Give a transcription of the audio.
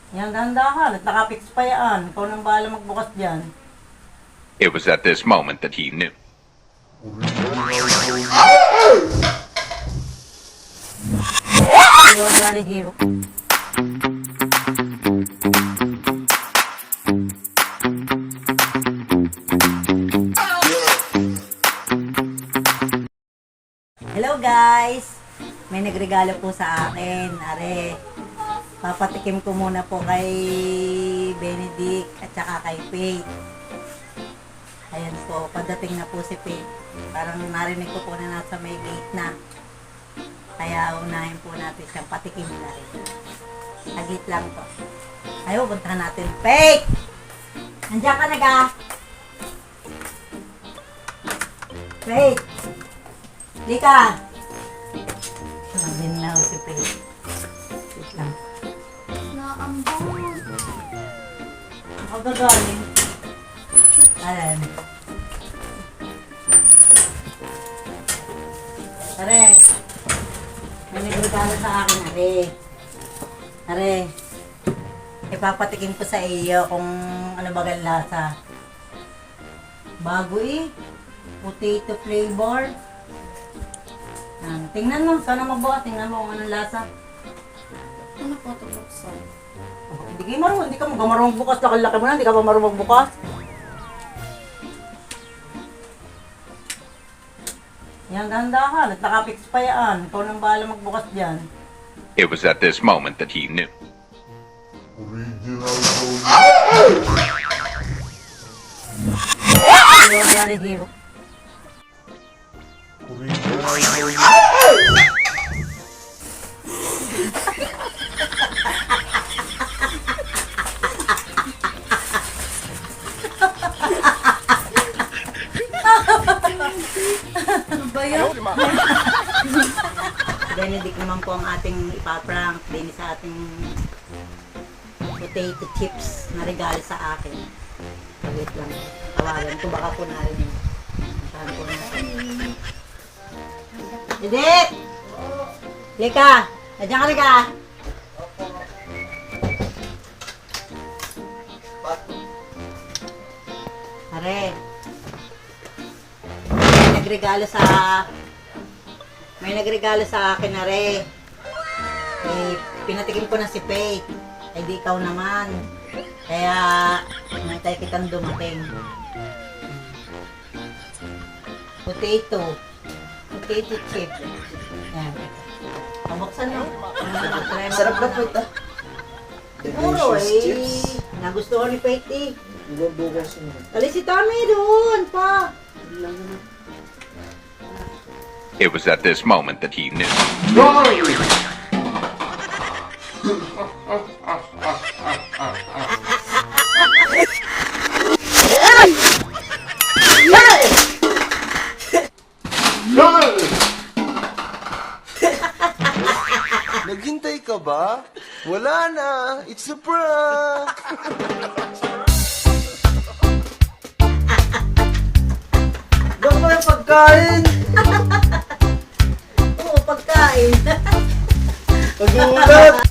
Yan, dahan-dahan. At nakapix pa yan. Ikaw nang bahala magbukas dyan. It was at this moment that he knew. Ayun, wala ni Hero. Hello guys! May nagregalo po sa akin. Are, papatikim ko muna po kay Benedict at saka kay Faith. Ayan po, padating na po si Faith. Parang narinig ko po na nasa may gate na. Kaya unahin po natin siyang patikim na rin. Saglit lang po. Ayaw, puntahan natin. Faith! Nandiyan ka na ga? Faith! Lika! Nandun na si Faith. Wait lang. Naambon. Ako gagaling. Ayan. Are, may nagregalo sa akin, Are, ipapatikim ko sa iyo kung ano bagang lasa. Bago potato flavor. Tingnan mo, sana mabuka. Tingnan mo kung anong lasa. Ano po ito buksan? Hindi ka marunong bukas. Laki-laki mo na, hindi ka pa marunong bukas. Yan, dahan-dahan. At nakapix pa yan. Ikaw nang bahala magbukas dyan. It was at this moment that he knew. Ayun, wala ni Hero. Ano ba yan? Benedict naman po ang ating ipaprank din sa ating potato chips na regalo sa akin. Wait lang. Tawagan ko baka po narinig. Saan po narinig? Benedict! Lika! Nandiyan ka, Lika! Are, may nagregalo sa akin, Are. Pinatikim ko na si Faith. Ay di ikaw naman. Kaya nantay kitang dumating. Potato chip. Yan. Pabuksan mo. Sarap na po ito. Puro Delicious chips. nagustuhan ni Faith eh. Bubukas mo. Alis si Tommy doon pa. It was at this moment that he knew. Naghintay ka ba? Wala na. It's a prank. Doon ko yung pagkain. Oo, pagkain. Pag-uulat.